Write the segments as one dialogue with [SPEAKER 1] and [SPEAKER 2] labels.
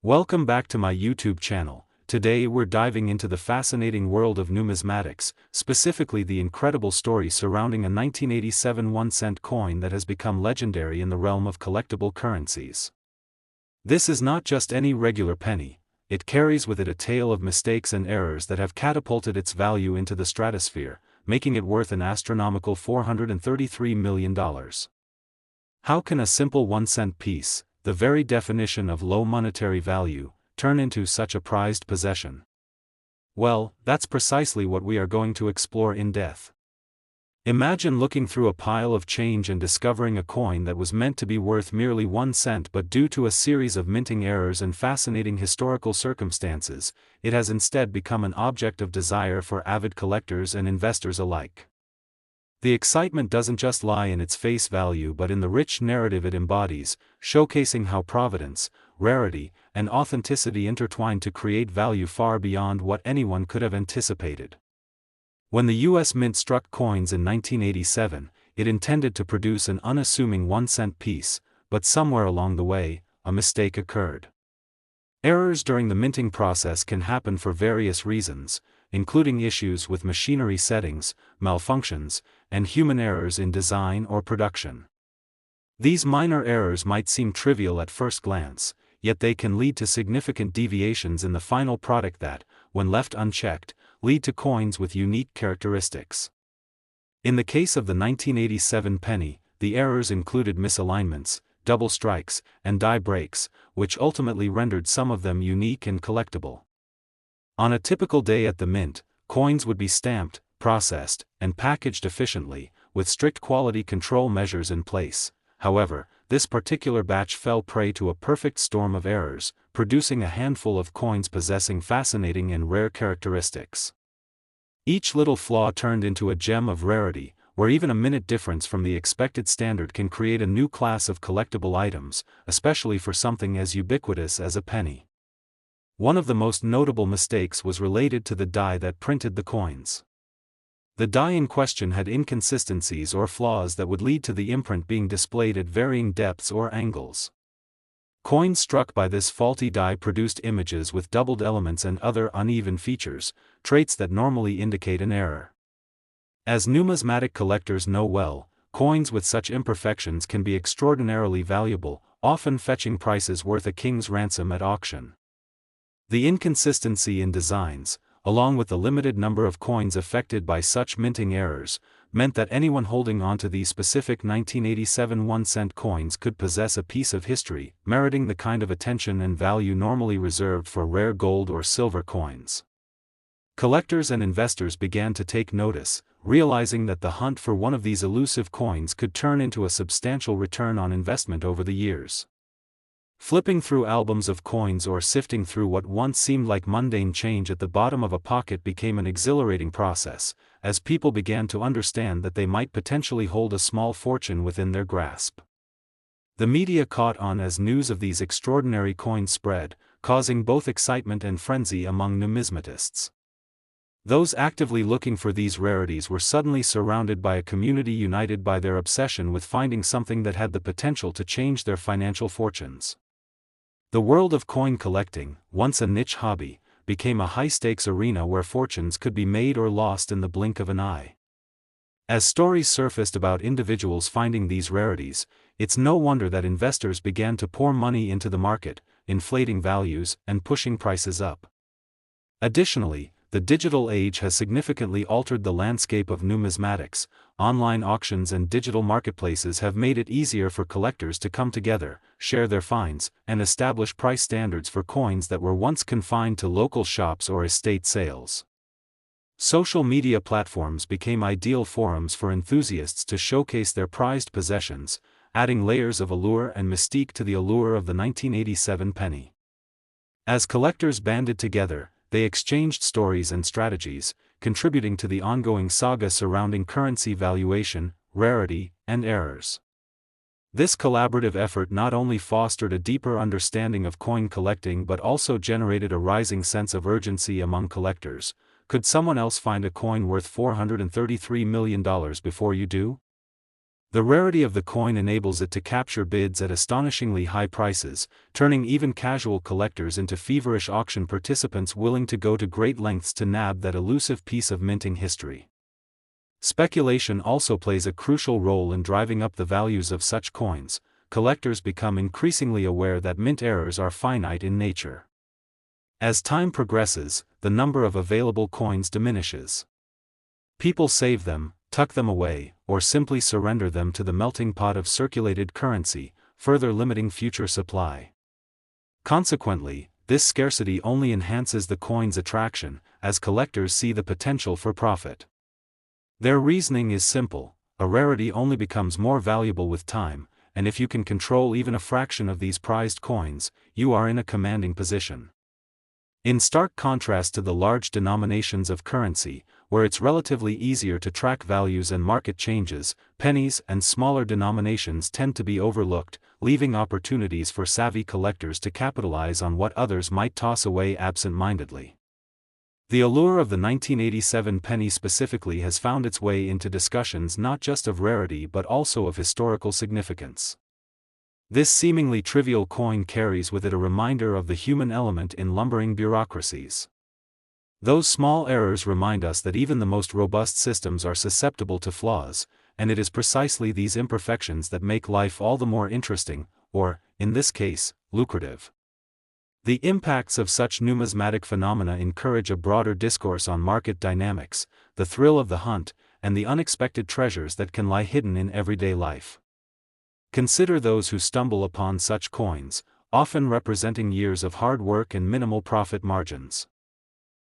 [SPEAKER 1] Welcome back to my YouTube channel. Today we're diving into the fascinating world of numismatics, specifically the incredible story surrounding a 1987 1-cent coin that has become legendary in the realm of collectible currencies. This is not just any regular penny, it carries with it a tale of mistakes and errors that have catapulted its value into the stratosphere, making it worth an astronomical $433 million. How can a simple 1-cent piece, the very definition of low monetary value, turn into such a prized possession? Well, that's precisely what we are going to explore in depth. Imagine looking through a pile of change and discovering a coin that was meant to be worth merely 1 cent, but due to a series of minting errors and fascinating historical circumstances, it has instead become an object of desire for avid collectors and investors alike. The excitement doesn't just lie in its face value but in the rich narrative it embodies, showcasing how provenance, rarity, and authenticity intertwine to create value far beyond what anyone could have anticipated. When the U.S. Mint struck coins in 1987, it intended to produce an unassuming 1-cent piece, but somewhere along the way, a mistake occurred. Errors during the minting process can happen for various reasons, including issues with machinery settings, malfunctions, and human errors in design or production. These minor errors might seem trivial at first glance, yet they can lead to significant deviations in the final product that, when left unchecked, lead to coins with unique characteristics. In the case of the 1987 penny, the errors included misalignments, double strikes, and die breaks, which ultimately rendered some of them unique and collectible. On a typical day at the mint, coins would be stamped, processed, and packaged efficiently, with strict quality control measures in place. However, this particular batch fell prey to a perfect storm of errors, producing a handful of coins possessing fascinating and rare characteristics. Each little flaw turned into a gem of rarity, where even a minute difference from the expected standard can create a new class of collectible items, especially for something as ubiquitous as a penny. One of the most notable mistakes was related to the die that printed the coins. The die in question had inconsistencies or flaws that would lead to the imprint being displayed at varying depths or angles. Coins struck by this faulty die produced images with doubled elements and other uneven features, traits that normally indicate an error. As numismatic collectors know well, coins with such imperfections can be extraordinarily valuable, often fetching prices worth a king's ransom at auction. The inconsistency in designs, along with the limited number of coins affected by such minting errors, meant that anyone holding onto these specific 1987 1-cent coins could possess a piece of history, meriting the kind of attention and value normally reserved for rare gold or silver coins. Collectors and investors began to take notice, realizing that the hunt for one of these elusive coins could turn into a substantial return on investment over the years. Flipping through albums of coins or sifting through what once seemed like mundane change at the bottom of a pocket became an exhilarating process, as people began to understand that they might potentially hold a small fortune within their grasp. The media caught on as news of these extraordinary coins spread, causing both excitement and frenzy among numismatists. Those actively looking for these rarities were suddenly surrounded by a community united by their obsession with finding something that had the potential to change their financial fortunes. The world of coin collecting, once a niche hobby, became a high-stakes arena where fortunes could be made or lost in the blink of an eye. As stories surfaced about individuals finding these rarities, it's no wonder that investors began to pour money into the market, inflating values and pushing prices up. Additionally, the digital age has significantly altered the landscape of numismatics. Online auctions and digital marketplaces have made it easier for collectors to come together, share their finds, and establish price standards for coins that were once confined to local shops or estate sales. Social media platforms became ideal forums for enthusiasts to showcase their prized possessions, adding layers of allure and mystique to the allure of the 1987 penny. As collectors banded together, they exchanged stories and strategies, contributing to the ongoing saga surrounding currency valuation, rarity, and errors. This collaborative effort not only fostered a deeper understanding of coin collecting but also generated a rising sense of urgency among collectors. Could someone else find a coin worth $433 million before you do? The rarity of the coin enables it to capture bids at astonishingly high prices, turning even casual collectors into feverish auction participants willing to go to great lengths to nab that elusive piece of minting history. Speculation also plays a crucial role in driving up the values of such coins. Collectors become increasingly aware that mint errors are finite in nature. As time progresses, the number of available coins diminishes. People save them, tuck them away, or simply surrender them to the melting pot of circulated currency, further limiting future supply. Consequently, this scarcity only enhances the coin's attraction, as collectors see the potential for profit. Their reasoning is simple: a rarity only becomes more valuable with time, and if you can control even a fraction of these prized coins, you are in a commanding position. In stark contrast to the large denominations of currency, where it's relatively easier to track values and market changes, pennies and smaller denominations tend to be overlooked, leaving opportunities for savvy collectors to capitalize on what others might toss away absent-mindedly. The allure of the 1987 penny specifically has found its way into discussions not just of rarity but also of historical significance. This seemingly trivial coin carries with it a reminder of the human element in lumbering bureaucracies. Those small errors remind us that even the most robust systems are susceptible to flaws, and it is precisely these imperfections that make life all the more interesting, or, in this case, lucrative. The impacts of such numismatic phenomena encourage a broader discourse on market dynamics, the thrill of the hunt, and the unexpected treasures that can lie hidden in everyday life. Consider those who stumble upon such coins, often representing years of hard work and minimal profit margins.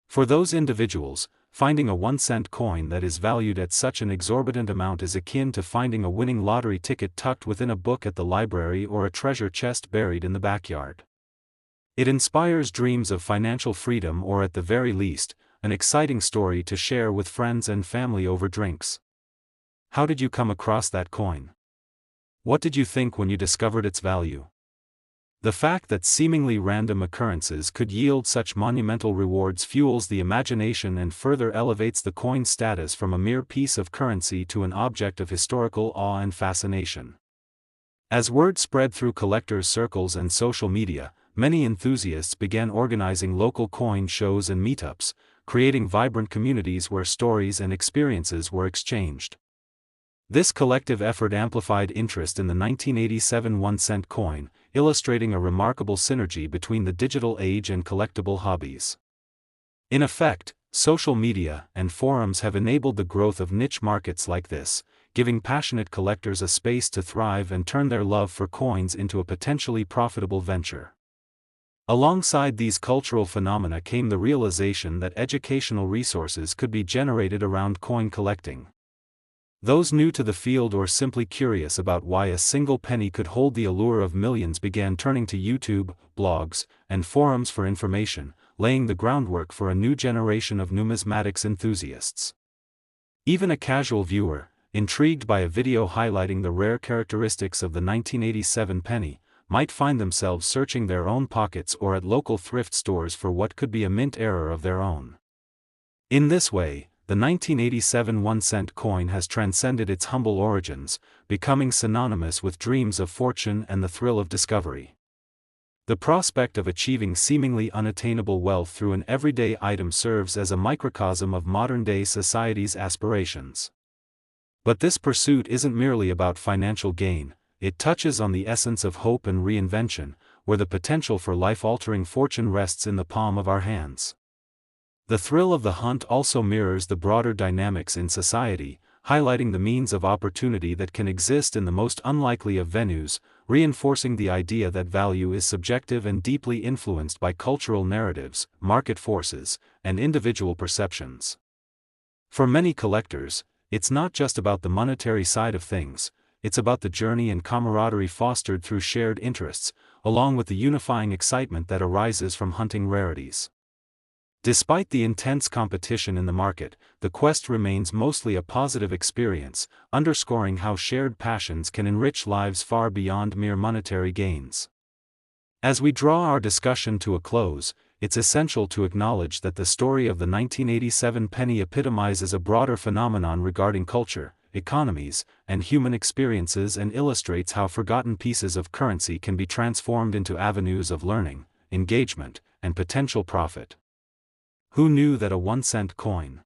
[SPEAKER 1] For those individuals, finding a 1-cent coin that is valued at such an exorbitant amount is akin to finding a winning lottery ticket tucked within a book at the library or a treasure chest buried in the backyard. It inspires dreams of financial freedom or at the very least, an exciting story to share with friends and family over drinks. How did you come across that coin? What did you think when you discovered its value? The fact that seemingly random occurrences could yield such monumental rewards fuels the imagination and further elevates the coin's status from a mere piece of currency to an object of historical awe and fascination. As word spread through collectors' circles and social media, many enthusiasts began organizing local coin shows and meetups, creating vibrant communities where stories and experiences were exchanged. This collective effort amplified interest in the 1987 1-cent coin, illustrating a remarkable synergy between the digital age and collectible hobbies. In effect, social media and forums have enabled the growth of niche markets like this, giving passionate collectors a space to thrive and turn their love for coins into a potentially profitable venture. Alongside these cultural phenomena came the realization that educational resources could be generated around coin collecting. Those new to the field or simply curious about why a single penny could hold the allure of millions began turning to YouTube, blogs, and forums for information, laying the groundwork for a new generation of numismatics enthusiasts. Even a casual viewer, intrigued by a video highlighting the rare characteristics of the 1987 penny, might find themselves searching their own pockets or at local thrift stores for what could be a mint error of their own. In this way, the 1987 1-cent coin has transcended its humble origins, becoming synonymous with dreams of fortune and the thrill of discovery. The prospect of achieving seemingly unattainable wealth through an everyday item serves as a microcosm of modern-day society's aspirations. But this pursuit isn't merely about financial gain. It touches on the essence of hope and reinvention, where the potential for life-altering fortune rests in the palm of our hands. The thrill of the hunt also mirrors the broader dynamics in society, highlighting the means of opportunity that can exist in the most unlikely of venues, reinforcing the idea that value is subjective and deeply influenced by cultural narratives, market forces, and individual perceptions. For many collectors, it's not just about the monetary side of things. It's about the journey and camaraderie fostered through shared interests, along with the unifying excitement that arises from hunting rarities. Despite the intense competition in the market, the quest remains mostly a positive experience, underscoring how shared passions can enrich lives far beyond mere monetary gains. As we draw our discussion to a close, it's essential to acknowledge that the story of the 1987 penny epitomizes a broader phenomenon regarding culture, economies, and human experiences and illustrates how forgotten pieces of currency can be transformed into avenues of learning, engagement, and potential profit. Who knew that a 1-cent coin?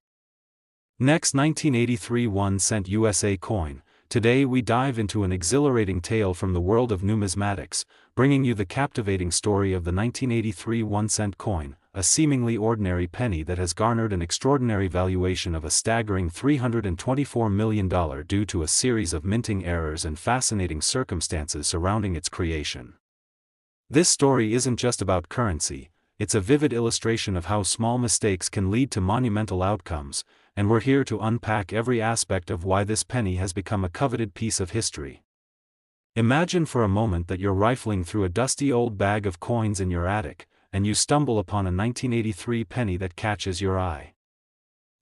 [SPEAKER 1] Next, 1983 1-cent USA coin. Today we dive into an exhilarating tale from the world of numismatics, bringing you the captivating story of the 1983 1-cent coin, a seemingly ordinary penny that has garnered an extraordinary valuation of a staggering $324 million due to a series of minting errors and fascinating circumstances surrounding its creation. This story isn't just about currency, it's a vivid illustration of how small mistakes can lead to monumental outcomes, and we're here to unpack every aspect of why this penny has become a coveted piece of history. Imagine for a moment that you're rifling through a dusty old bag of coins in your attic, and you stumble upon a 1983 penny that catches your eye.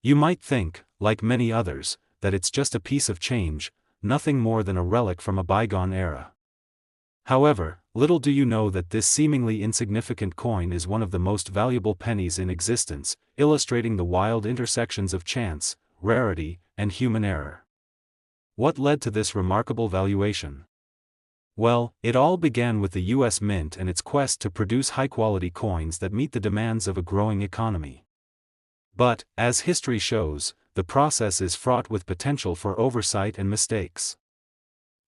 [SPEAKER 1] You might think, like many others, that it's just a piece of change, nothing more than a relic from a bygone era. However, little do you know that this seemingly insignificant coin is one of the most valuable pennies in existence, illustrating the wild intersections of chance, rarity, and human error. What led to this remarkable valuation? Well, it all began with the U.S. Mint and its quest to produce high-quality coins that meet the demands of a growing economy. But, as history shows, the process is fraught with potential for oversight and mistakes.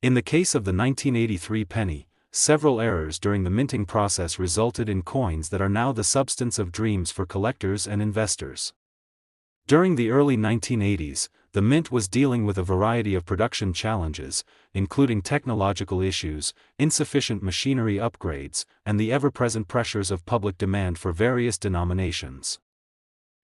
[SPEAKER 1] In the case of the 1983 penny, several errors during the minting process resulted in coins that are now the substance of dreams for collectors and investors. During the early 1980s, the Mint was dealing with a variety of production challenges, including technological issues, insufficient machinery upgrades, and the ever-present pressures of public demand for various denominations.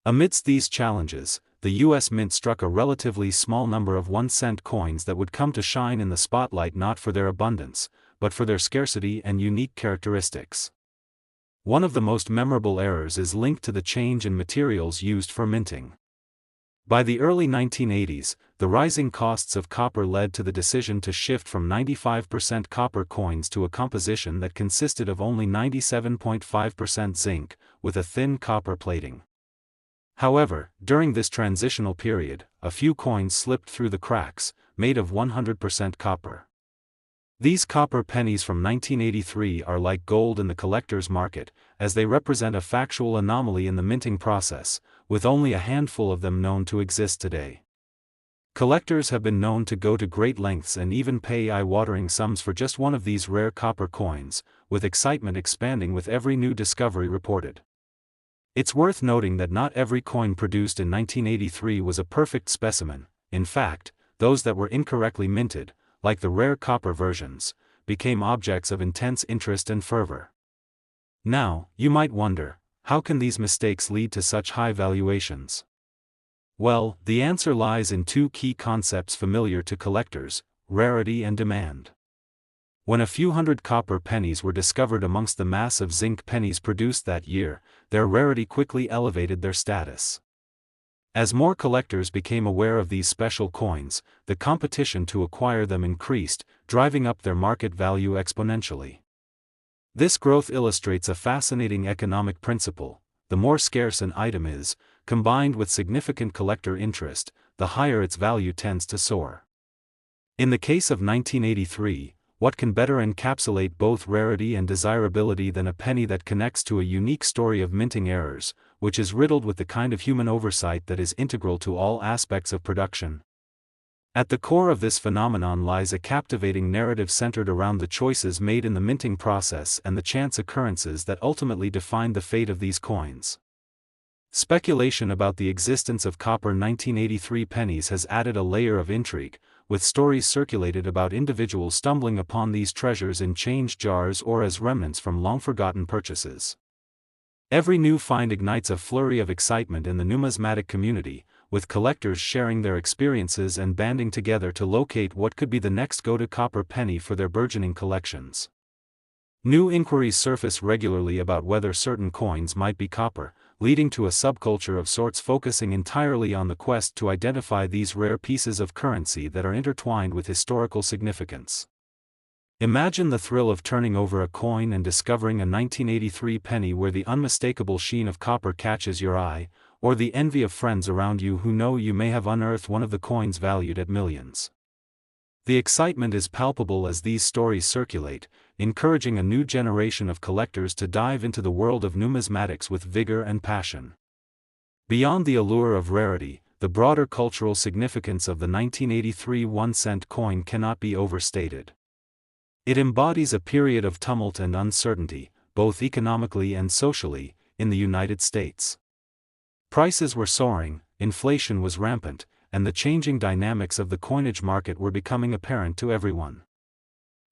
[SPEAKER 1] Amidst these challenges, the U.S. Mint struck a relatively small number of 1-cent coins that would come to shine in the spotlight not for their abundance, but for their scarcity and unique characteristics. One of the most memorable errors is linked to the change in materials used for minting. By the early 1980s, the rising costs of copper led to the decision to shift from 95% copper coins to a composition that consisted of only 97.5% zinc, with a thin copper plating. However, during this transitional period, a few coins slipped through the cracks, made of 100% copper. These copper pennies from 1983 are like gold in the collector's market, as they represent a factual anomaly in the minting process, with only a handful of them known to exist today. Collectors have been known to go to great lengths and even pay eye-watering sums for just one of these rare copper coins, with excitement expanding with every new discovery reported. It's worth noting that not every coin produced in 1983 was a perfect specimen. In fact, those that were incorrectly minted, like the rare copper versions, became objects of intense interest and fervor. Now, you might wonder, how can these mistakes lead to such high valuations? Well, the answer lies in two key concepts familiar to collectors: rarity and demand. When a few hundred copper pennies were discovered amongst the mass of zinc pennies produced that year, their rarity quickly elevated their status. As more collectors became aware of these special coins, the competition to acquire them increased, driving up their market value exponentially. This growth illustrates a fascinating economic principle: the more scarce an item is, combined with significant collector interest, the higher its value tends to soar. In the case of 1983, what can better encapsulate both rarity and desirability than a penny that connects to a unique story of minting errors, which is riddled with the kind of human oversight that is integral to all aspects of production? At the core of this phenomenon lies a captivating narrative centered around the choices made in the minting process and the chance occurrences that ultimately defined the fate of these coins. Speculation about the existence of copper 1983 pennies has added a layer of intrigue, with stories circulated about individuals stumbling upon these treasures in change jars or as remnants from long-forgotten purchases. Every new find ignites a flurry of excitement in the numismatic community, with collectors sharing their experiences and banding together to locate what could be the next go-to copper penny for their burgeoning collections. New inquiries surface regularly about whether certain coins might be copper, leading to a subculture of sorts focusing entirely on the quest to identify these rare pieces of currency that are intertwined with historical significance. Imagine the thrill of turning over a coin and discovering a 1983 penny where the unmistakable sheen of copper catches your eye, or the envy of friends around you who know you may have unearthed one of the coins valued at millions. The excitement is palpable as these stories circulate, encouraging a new generation of collectors to dive into the world of numismatics with vigor and passion. Beyond the allure of rarity, the broader cultural significance of the 1983 1-cent coin cannot be overstated. It embodies a period of tumult and uncertainty, both economically and socially, in the United States. Prices were soaring, inflation was rampant, and the changing dynamics of the coinage market were becoming apparent to everyone.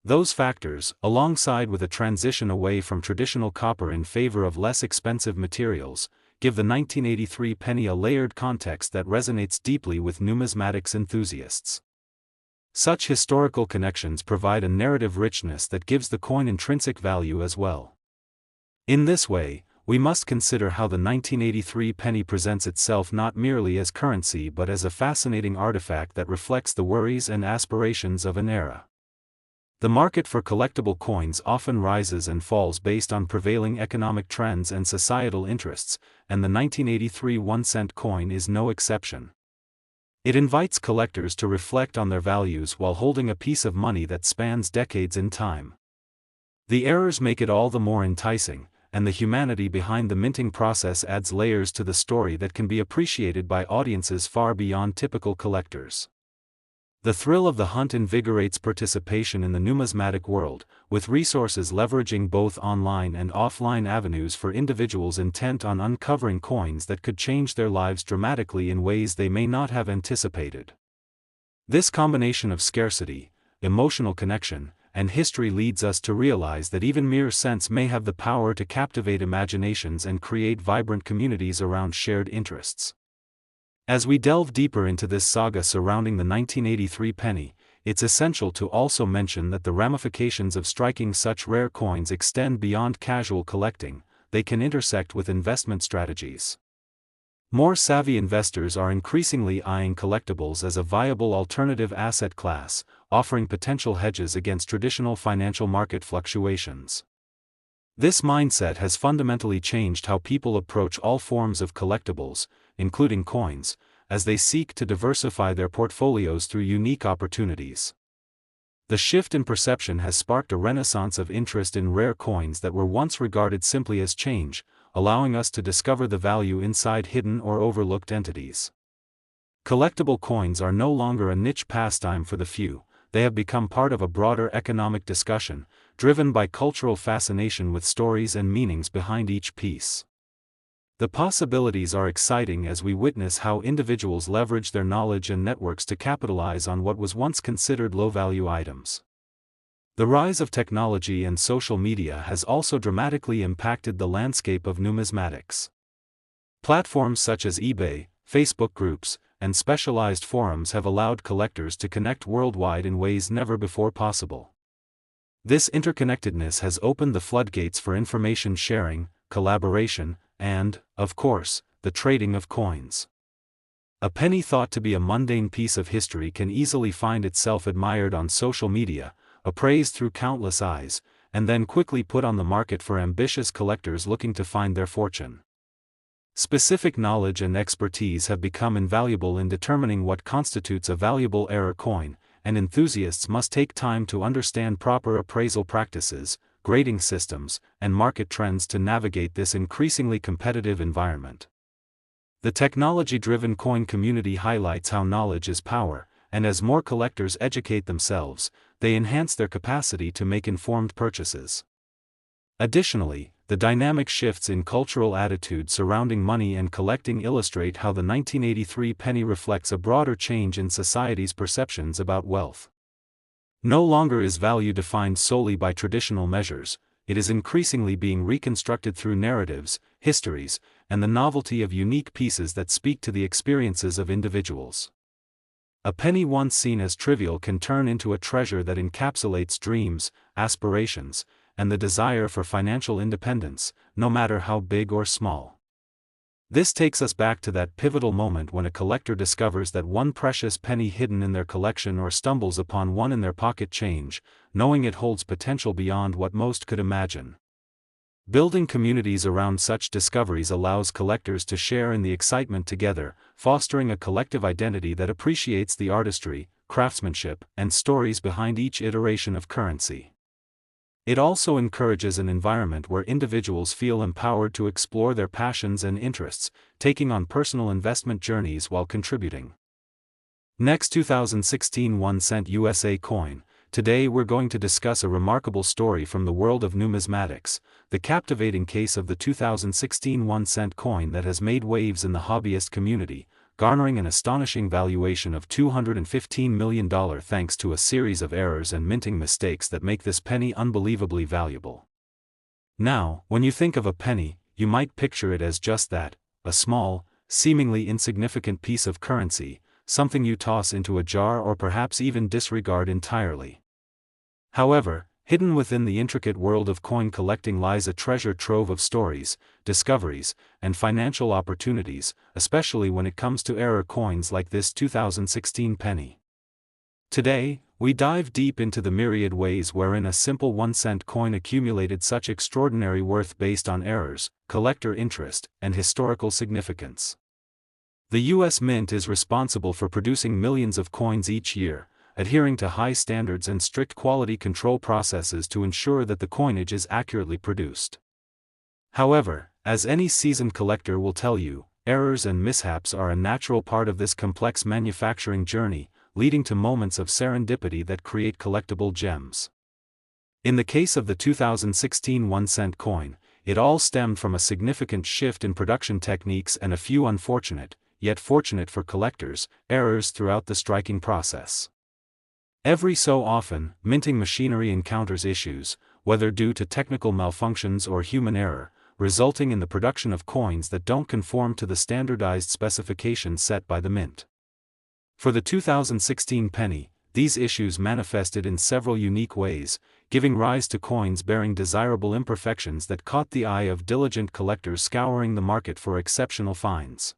[SPEAKER 1] Those factors, alongside with a transition away from traditional copper in favor of less expensive materials, give the 1983 penny a layered context that resonates deeply with numismatics enthusiasts. Such historical connections provide a narrative richness that gives the coin intrinsic value as well. In this way, we must consider how the 1983 penny presents itself not merely as currency but as a fascinating artifact that reflects the worries and aspirations of an era. The market for collectible coins often rises and falls based on prevailing economic trends and societal interests, and the 1983 1-cent coin is no exception. It invites collectors to reflect on their values while holding a piece of money that spans decades in time. The errors make it all the more enticing, and the humanity behind the minting process adds layers to the story that can be appreciated by audiences far beyond typical collectors. The thrill of the hunt invigorates participation in the numismatic world, with resources leveraging both online and offline avenues for individuals intent on uncovering coins that could change their lives dramatically in ways they may not have anticipated. This combination of scarcity, emotional connection, and history leads us to realize that even mere cents may have the power to captivate imaginations and create vibrant communities around shared interests. As we delve deeper into this saga surrounding the 1983 penny, it's essential to also mention that the ramifications of striking such rare coins extend beyond casual collecting. They can intersect with investment strategies. More savvy investors are increasingly eyeing collectibles as a viable alternative asset class, offering potential hedges against traditional financial market fluctuations. This mindset has fundamentally changed how people approach all forms of collectibles, including coins, as they seek to diversify their portfolios through unique opportunities. The shift in perception has sparked a renaissance of interest in rare coins that were once regarded simply as change, allowing us to discover the value inside hidden or overlooked entities. Collectible coins are no longer a niche pastime for the few. They have become part of a broader economic discussion, driven by cultural fascination with stories and meanings behind each piece. The possibilities are exciting as we witness how individuals leverage their knowledge and networks to capitalize on what was once considered low-value items. The rise of technology and social media has also dramatically impacted the landscape of numismatics. Platforms such as eBay, Facebook groups, and specialized forums have allowed collectors to connect worldwide in ways never before possible. This interconnectedness has opened the floodgates for information sharing, collaboration, and, of course, the trading of coins. A penny thought to be a mundane piece of history can easily find itself admired on social media, appraised through countless eyes, and then quickly put on the market for ambitious collectors looking to find their fortune. Specific knowledge and expertise have become invaluable in determining what constitutes a valuable error coin, and enthusiasts must take time to understand proper appraisal practices, grading systems, and market trends to navigate this increasingly competitive environment. The technology-driven coin community highlights how knowledge is power, and as more collectors educate themselves, they enhance their capacity to make informed purchases. Additionally, the dynamic shifts in cultural attitudes surrounding money and collecting illustrate how the 1983 penny reflects a broader change in society's perceptions about wealth. No longer is value defined solely by traditional measures, it is increasingly being reconstructed through narratives, histories, and the novelty of unique pieces that speak to the experiences of individuals. A penny once seen as trivial can turn into a treasure that encapsulates dreams, aspirations, and the desire for financial independence, no matter how big or small. This takes us back to that pivotal moment when a collector discovers that one precious penny hidden in their collection or stumbles upon one in their pocket change, knowing it holds potential beyond what most could imagine. Building communities around such discoveries allows collectors to share in the excitement together, fostering a collective identity that appreciates the artistry, craftsmanship, and stories behind each iteration of currency. It also encourages an environment where individuals feel empowered to explore their passions and interests, taking on personal investment journeys while contributing. Next, 2016 1-cent USA coin. Today we're going to discuss a remarkable story from the world of numismatics, the captivating case of the 2016 1-cent coin that has made waves in the hobbyist community, garnering an astonishing valuation of $215 million thanks to a series of errors and minting mistakes that make this penny unbelievably valuable. Now, when you think of a penny, you might picture it as just that, a small, seemingly insignificant piece of currency, something you toss into a jar or perhaps even disregard entirely. However, hidden within the intricate world of coin collecting lies a treasure trove of stories, discoveries, and financial opportunities, especially when it comes to error coins like this 2016 penny. Today, we dive deep into the myriad ways wherein a simple 1-cent coin accumulated such extraordinary worth based on errors, collector interest, and historical significance. The U.S. Mint is responsible for producing millions of coins each year, adhering to high standards and strict quality control processes to ensure that the coinage is accurately produced. However, as any seasoned collector will tell you, errors and mishaps are a natural part of this complex manufacturing journey, leading to moments of serendipity that create collectible gems. In the case of the 2016 1-cent coin, it all stemmed from a significant shift in production techniques and a few unfortunate, yet fortunate for collectors, errors throughout the striking process. Every so often, minting machinery encounters issues, whether due to technical malfunctions or human error, resulting in the production of coins that don't conform to the standardized specifications set by the mint. For the 2016 penny, these issues manifested in several unique ways, giving rise to coins bearing desirable imperfections that caught the eye of diligent collectors scouring the market for exceptional finds.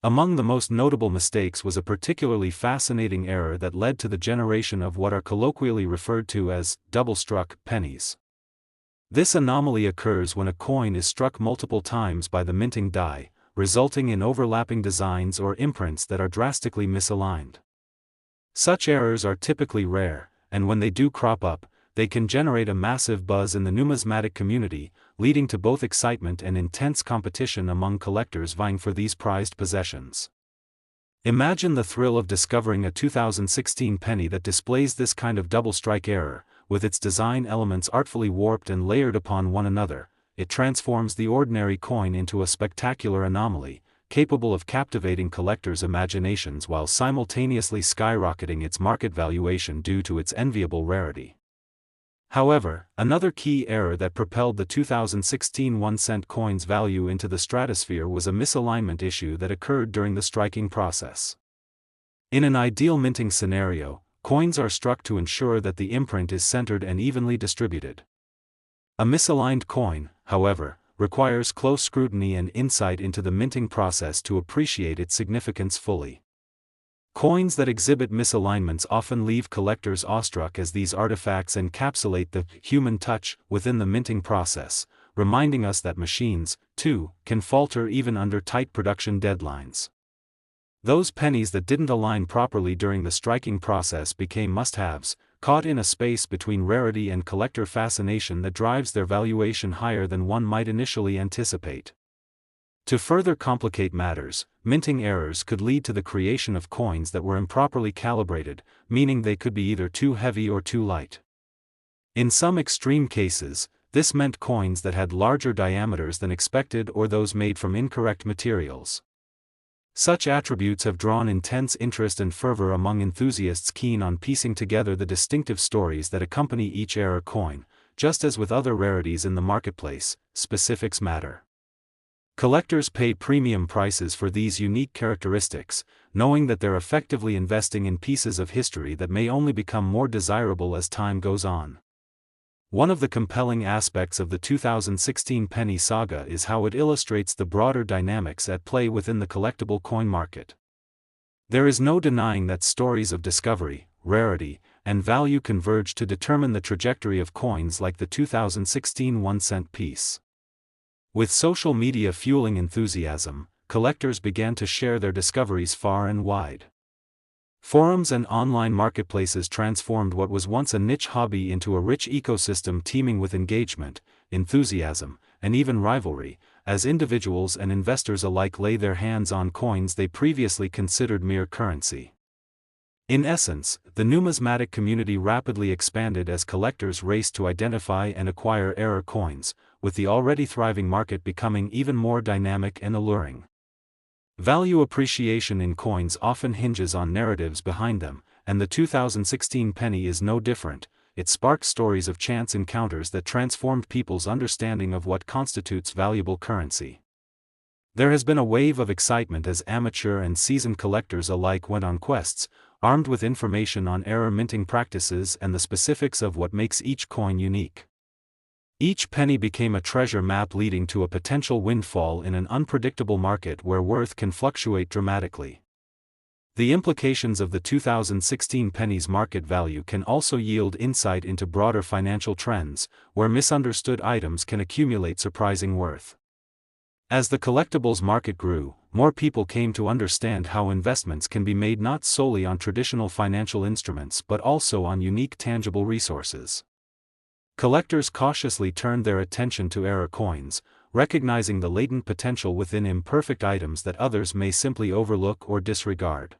[SPEAKER 1] Among the most notable mistakes was a particularly fascinating error that led to the generation of what are colloquially referred to as double-struck pennies. This anomaly occurs when a coin is struck multiple times by the minting die, resulting in overlapping designs or imprints that are drastically misaligned. Such errors are typically rare, and when they do crop up, they can generate a massive buzz in the numismatic community, leading to both excitement and intense competition among collectors vying for these prized possessions. Imagine the thrill of discovering a 2016 penny that displays this kind of double-strike error, with its design elements artfully warped and layered upon one another. It transforms the ordinary coin into a spectacular anomaly, capable of captivating collectors' imaginations while simultaneously skyrocketing its market valuation due to its enviable rarity. However, another key error that propelled the 2016 1-cent coin's value into the stratosphere was a misalignment issue that occurred during the striking process. In an ideal minting scenario, coins are struck to ensure that the imprint is centered and evenly distributed. A misaligned coin, however, requires close scrutiny and insight into the minting process to appreciate its significance fully. Coins that exhibit misalignments often leave collectors awestruck as these artifacts encapsulate the human touch within the minting process, reminding us that machines, too, can falter even under tight production deadlines. Those pennies that didn't align properly during the striking process became must-haves, caught in a space between rarity and collector fascination that drives their valuation higher than one might initially anticipate. To further complicate matters, minting errors could lead to the creation of coins that were improperly calibrated, meaning they could be either too heavy or too light. In some extreme cases, this meant coins that had larger diameters than expected or those made from incorrect materials. Such attributes have drawn intense interest and fervor among enthusiasts keen on piecing together the distinctive stories that accompany each error coin. Just as with other rarities in the marketplace, specifics matter. Collectors pay premium prices for these unique characteristics, knowing that they're effectively investing in pieces of history that may only become more desirable as time goes on. One of the compelling aspects of the 2016 penny saga is how it illustrates the broader dynamics at play within the collectible coin market. There is no denying that stories of discovery, rarity, and value converged to determine the trajectory of coins like the 2016 1-cent piece. With social media fueling enthusiasm, collectors began to share their discoveries far and wide. Forums and online marketplaces transformed what was once a niche hobby into a rich ecosystem teeming with engagement, enthusiasm, and even rivalry, as individuals and investors alike lay their hands on coins they previously considered mere currency. In essence, the numismatic community rapidly expanded as collectors raced to identify and acquire rare coins, with the already thriving market becoming even more dynamic and alluring. Value appreciation in coins often hinges on narratives behind them, and the 2016 penny is no different. It sparked stories of chance encounters that transformed people's understanding of what constitutes valuable currency. There has been a wave of excitement as amateur and seasoned collectors alike went on quests, armed with information on error minting practices and the specifics of what makes each coin unique. Each penny became a treasure map leading to a potential windfall in an unpredictable market where worth can fluctuate dramatically. The implications of the 2016 penny's market value can also yield insight into broader financial trends, where misunderstood items can accumulate surprising worth. As the collectibles market grew, more people came to understand how investments can be made not solely on traditional financial instruments but also on unique tangible resources. Collectors cautiously turned their attention to rare coins, recognizing the latent potential within imperfect items that others may simply overlook or disregard.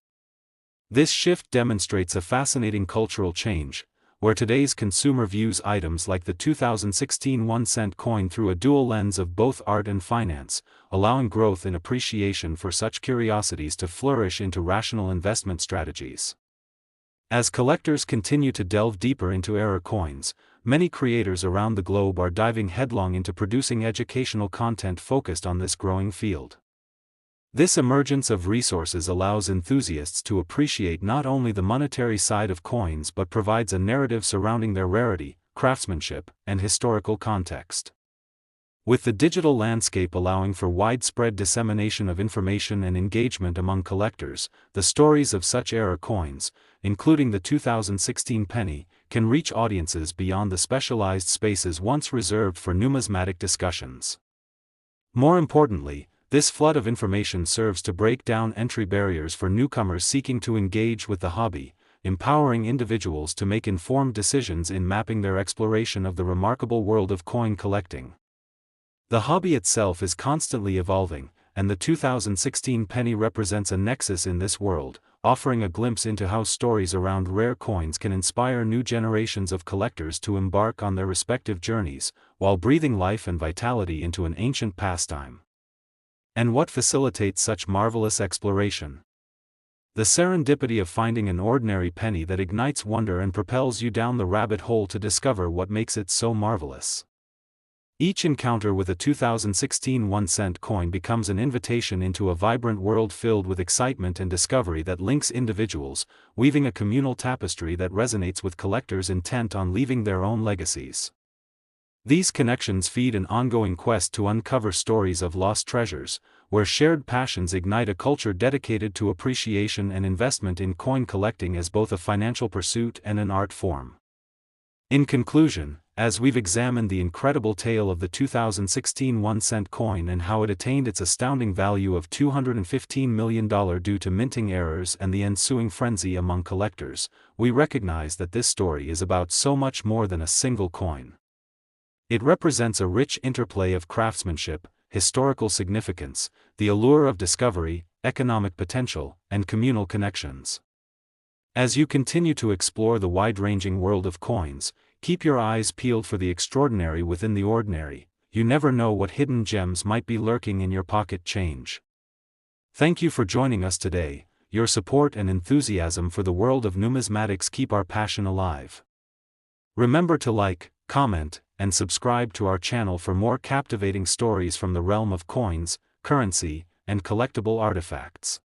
[SPEAKER 1] This shift demonstrates a fascinating cultural change, where today's consumer views items like the 2016 1-cent coin through a dual lens of both art and finance, allowing growth in appreciation for such curiosities to flourish into rational investment strategies. As collectors continue to delve deeper into rare coins, many creators around the globe are diving headlong into producing educational content focused on this growing field. This emergence of resources allows enthusiasts to appreciate not only the monetary side of coins but provides a narrative surrounding their rarity, craftsmanship, and historical context. With the digital landscape allowing for widespread dissemination of information and engagement among collectors, the stories of such rare coins, including the 2016 penny, can reach audiences beyond the specialized spaces once reserved for numismatic discussions. More importantly, this flood of information serves to break down entry barriers for newcomers seeking to engage with the hobby, empowering individuals to make informed decisions in mapping their exploration of the remarkable world of coin collecting. The hobby itself is constantly evolving, and the 2016 penny represents a nexus in this world, offering a glimpse into how stories around rare coins can inspire new generations of collectors to embark on their respective journeys, while breathing life and vitality into an ancient pastime. And what facilitates such marvelous exploration? The serendipity of finding an ordinary penny that ignites wonder and propels you down the rabbit hole to discover what makes it so marvelous. Each encounter with a 2016 1-cent coin becomes an invitation into a vibrant world filled with excitement and discovery that links individuals, weaving a communal tapestry that resonates with collectors intent on leaving their own legacies. These connections feed an ongoing quest to uncover stories of lost treasures, where shared passions ignite a culture dedicated to appreciation and investment in coin collecting as both a financial pursuit and an art form. In conclusion, as we've examined the incredible tale of the 2016 1-cent coin and how it attained its astounding value of $215 million due to minting errors and the ensuing frenzy among collectors, we recognize that this story is about so much more than a single coin. It represents a rich interplay of craftsmanship, historical significance, the allure of discovery, economic potential, and communal connections. As you continue to explore the wide-ranging world of coins, keep your eyes peeled for the extraordinary within the ordinary. You never know what hidden gems might be lurking in your pocket change. Thank you for joining us today. Your support and enthusiasm for the world of numismatics keep our passion alive. Remember to like, comment, and subscribe to our channel for more captivating stories from the realm of coins, currency, and collectible artifacts.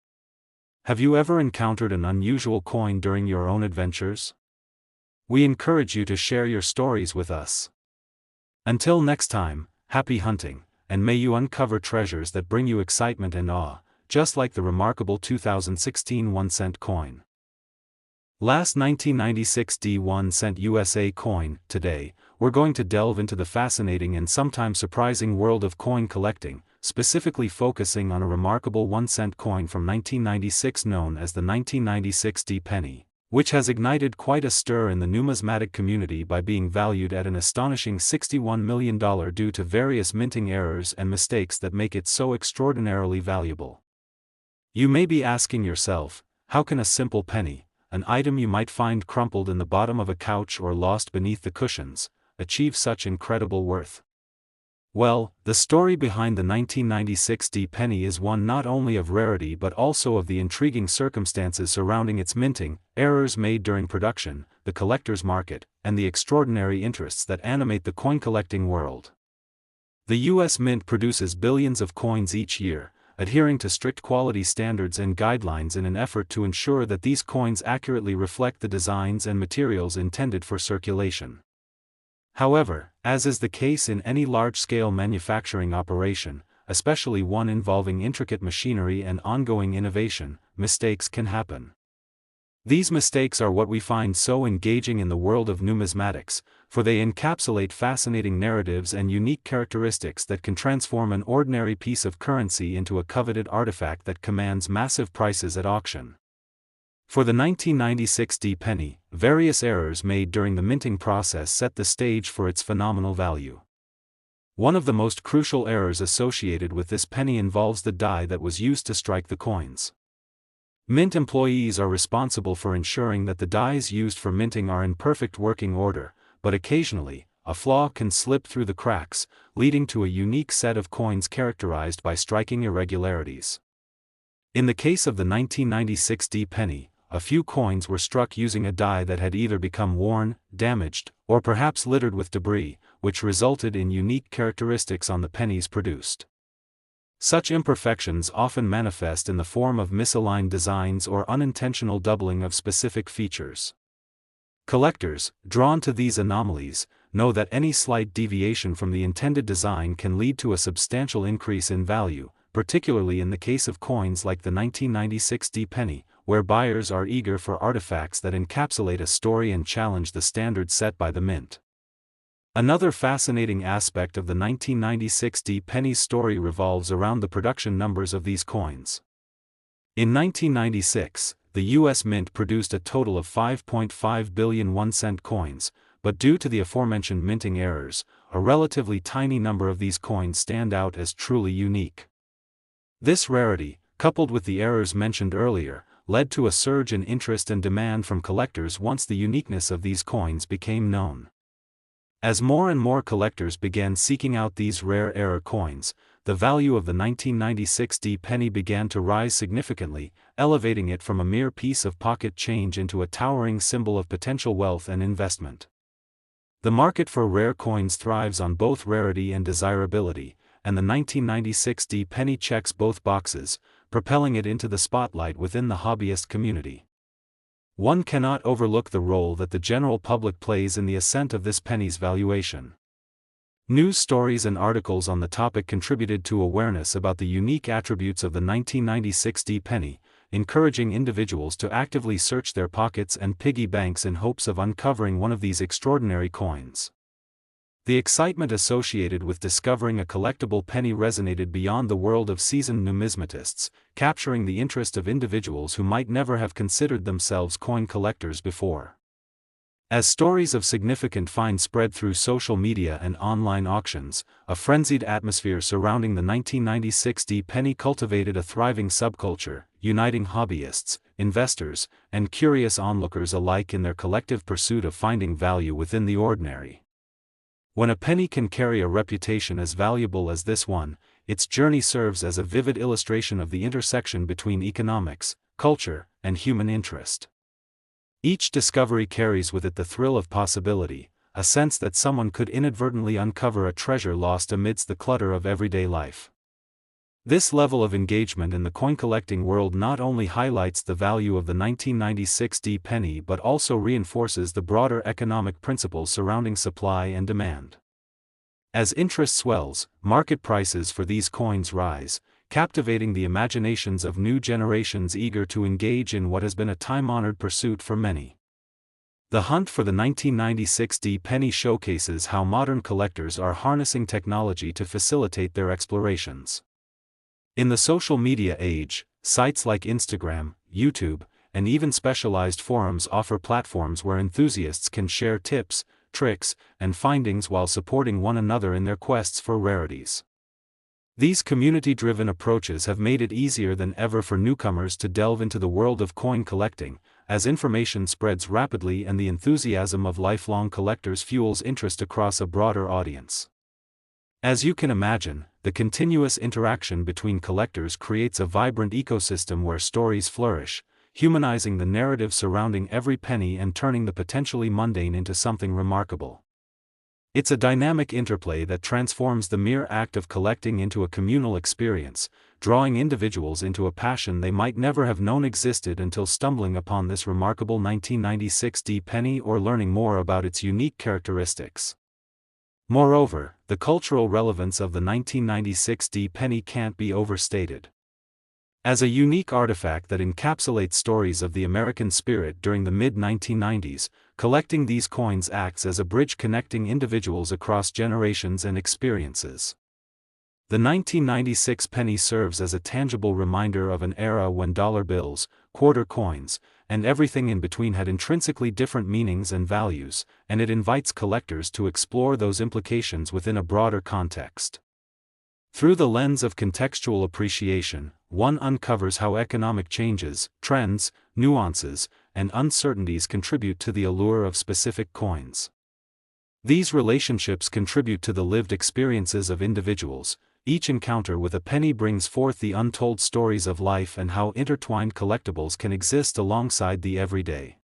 [SPEAKER 1] Have you ever encountered an unusual coin during your own adventures? We encourage you to share your stories with us. Until next time, happy hunting, and may you uncover treasures that bring you excitement and awe, just like the remarkable 2016 1-cent coin. Last 1996 D1 cent USA coin. Today, we're going to delve into the fascinating and sometimes surprising world of coin collecting, specifically focusing on a remarkable 1-cent coin from 1996 known as the 1996 D penny, which has ignited quite a stir in the numismatic community by being valued at an astonishing $61 million due to various minting errors and mistakes that make it so extraordinarily valuable. You may be asking yourself, how can a simple penny, an item you might find crumpled in the bottom of a couch or lost beneath the cushions, achieve such incredible worth? Well, the story behind the 1996 D penny is one not only of rarity but also of the intriguing circumstances surrounding its minting, errors made during production, the collector's market, and the extraordinary interests that animate the coin collecting world. The U.S. Mint produces billions of coins each year, adhering to strict quality standards and guidelines in an effort to ensure that these coins accurately reflect the designs and materials intended for circulation. However, as is the case in any large-scale manufacturing operation, especially one involving intricate machinery and ongoing innovation, mistakes can happen. These mistakes are what we find so engaging in the world of numismatics, for they encapsulate fascinating narratives and unique characteristics that can transform an ordinary piece of currency into a coveted artifact that commands massive prices at auction. For the 1996 D penny, various errors made during the minting process set the stage for its phenomenal value. One of the most crucial errors associated with this penny involves the die that was used to strike the coins. Mint employees are responsible for ensuring that the dies used for minting are in perfect working order, but occasionally, a flaw can slip through the cracks, leading to a unique set of coins characterized by striking irregularities. In the case of the 1996 D penny, a few coins were struck using a die that had either become worn, damaged, or perhaps littered with debris, which resulted in unique characteristics on the pennies produced. Such imperfections often manifest in the form of misaligned designs or unintentional doubling of specific features. Collectors, drawn to these anomalies, know that any slight deviation from the intended design can lead to a substantial increase in value, particularly in the case of coins like the 1996 D penny, where buyers are eager for artifacts that encapsulate a story and challenge the standards set by the mint. Another fascinating aspect of the 1996 D penny's story revolves around the production numbers of these coins. In 1996, the U.S. Mint produced a total of 5.5 billion 1-cent coins, but due to the aforementioned minting errors, a relatively tiny number of these coins stand out as truly unique. This rarity, coupled with the errors mentioned earlier, led to a surge in interest and demand from collectors once the uniqueness of these coins became known. As more and more collectors began seeking out these rare error coins, the value of the 1996 D penny began to rise significantly, elevating it from a mere piece of pocket change into a towering symbol of potential wealth and investment. The market for rare coins thrives on both rarity and desirability, and the 1996 D penny checks both boxes, propelling it into the spotlight within the hobbyist community. One cannot overlook the role that the general public plays in the ascent of this penny's valuation. News stories and articles on the topic contributed to awareness about the unique attributes of the 1996 D penny, encouraging individuals to actively search their pockets and piggy banks in hopes of uncovering one of these extraordinary coins. The excitement associated with discovering a collectible penny resonated beyond the world of seasoned numismatists, capturing the interest of individuals who might never have considered themselves coin collectors before. As stories of significant finds spread through social media and online auctions, a frenzied atmosphere surrounding the 1996 D penny cultivated a thriving subculture, uniting hobbyists, investors, and curious onlookers alike in their collective pursuit of finding value within the ordinary. When a penny can carry a reputation as valuable as this one, its journey serves as a vivid illustration of the intersection between economics, culture, and human interest. Each discovery carries with it the thrill of possibility, a sense that someone could inadvertently uncover a treasure lost amidst the clutter of everyday life. This level of engagement in the coin collecting world not only highlights the value of the 1996 D penny but also reinforces the broader economic principles surrounding supply and demand. As interest swells, market prices for these coins rise, captivating the imaginations of new generations eager to engage in what has been a time-honored pursuit for many. The hunt for the 1996 penny showcases how modern collectors are harnessing technology to facilitate their explorations. In the social media age, sites like Instagram, YouTube, and even specialized forums offer platforms where enthusiasts can share tips, tricks, and findings while supporting one another in their quests for rarities. These community-driven approaches have made it easier than ever for newcomers to delve into the world of coin collecting, as information spreads rapidly and the enthusiasm of lifelong collectors fuels interest across a broader audience. As you can imagine, the continuous interaction between collectors creates a vibrant ecosystem where stories flourish, humanizing the narrative surrounding every penny and turning the potentially mundane into something remarkable. It's a dynamic interplay that transforms the mere act of collecting into a communal experience, drawing individuals into a passion they might never have known existed until stumbling upon this remarkable 1996 penny or learning more about its unique characteristics. Moreover, the cultural relevance of the 1996 penny can't be overstated. As a unique artifact that encapsulates stories of the American spirit during the mid-1990s, collecting these coins acts as a bridge connecting individuals across generations and experiences. The 1996 penny serves as a tangible reminder of an era when dollar bills, quarter coins, and everything in between had intrinsically different meanings and values, and it invites collectors to explore those implications within a broader context. Through the lens of contextual appreciation, one uncovers how economic changes, trends, nuances, and uncertainties contribute to the allure of specific coins. These relationships contribute to the lived experiences of individuals. Each encounter with a penny brings forth the untold stories of life and how intertwined collectibles can exist alongside the everyday.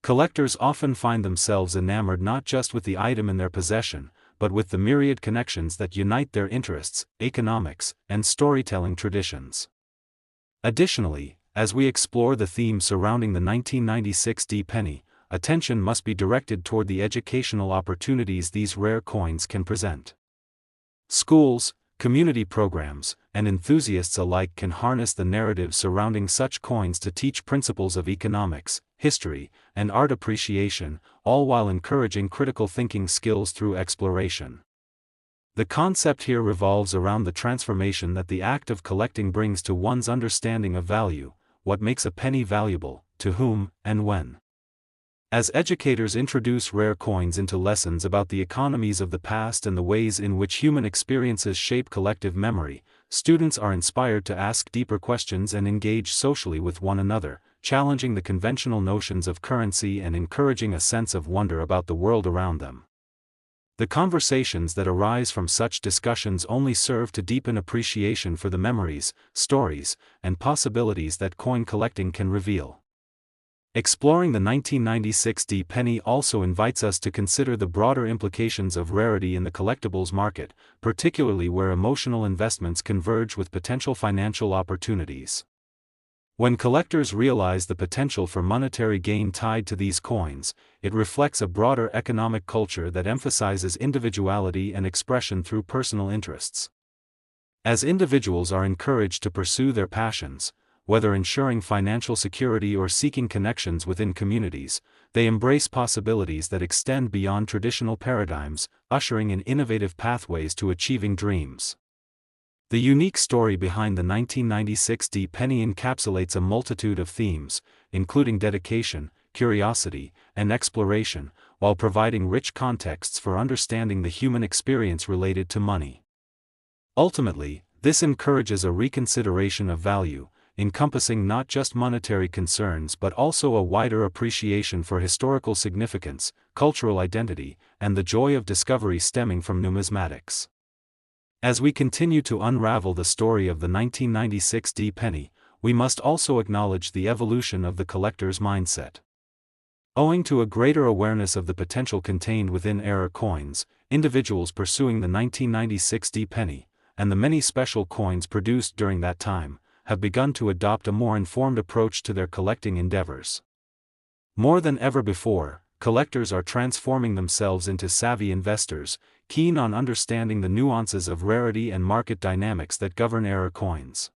[SPEAKER 1] Collectors often find themselves enamored not just with the item in their possession, but with the myriad connections that unite their interests, economics, and storytelling traditions. Additionally, as we explore the theme surrounding the 1996 penny, attention must be directed toward the educational opportunities these rare coins can present. Schools, community programs, and enthusiasts alike can harness the narrative surrounding such coins to teach principles of economics, history, and art appreciation, all while encouraging critical thinking skills through exploration. The concept here revolves around the transformation that the act of collecting brings to one's understanding of value, what makes a penny valuable, to whom, and when. As educators introduce rare coins into lessons about the economies of the past and the ways in which human experiences shape collective memory, students are inspired to ask deeper questions and engage socially with one another, challenging the conventional notions of currency and encouraging a sense of wonder about the world around them. The conversations that arise from such discussions only serve to deepen appreciation for the memories, stories, and possibilities that coin collecting can reveal. Exploring the 1996 penny also invites us to consider the broader implications of rarity in the collectibles market, particularly where emotional investments converge with potential financial opportunities. When collectors realize the potential for monetary gain tied to these coins, it reflects a broader economic culture that emphasizes individuality and expression through personal interests. As individuals are encouraged to pursue their passions, whether ensuring financial security or seeking connections within communities, they embrace possibilities that extend beyond traditional paradigms, ushering in innovative pathways to achieving dreams. The unique story behind the 1996 penny encapsulates a multitude of themes, including dedication, curiosity, and exploration, while providing rich contexts for understanding the human experience related to money. Ultimately, this encourages a reconsideration of value, encompassing not just monetary concerns but also a wider appreciation for historical significance, cultural identity, and the joy of discovery stemming from numismatics. As we continue to unravel the story of the 1996 penny, we must also acknowledge the evolution of the collector's mindset. Owing to a greater awareness of the potential contained within rare coins, individuals pursuing the 1996 penny, and the many special coins produced during that time, have begun to adopt a more informed approach to their collecting endeavors. More than ever before, collectors are transforming themselves into savvy investors, keen on understanding the nuances of rarity and market dynamics that govern era coins.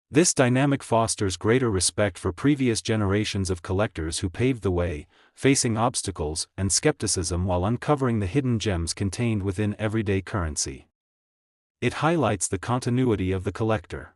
[SPEAKER 1] This dynamic fosters greater respect for previous generations of collectors who paved the way, facing obstacles and skepticism while uncovering the hidden gems contained within everyday currency. It highlights the continuity of the collector.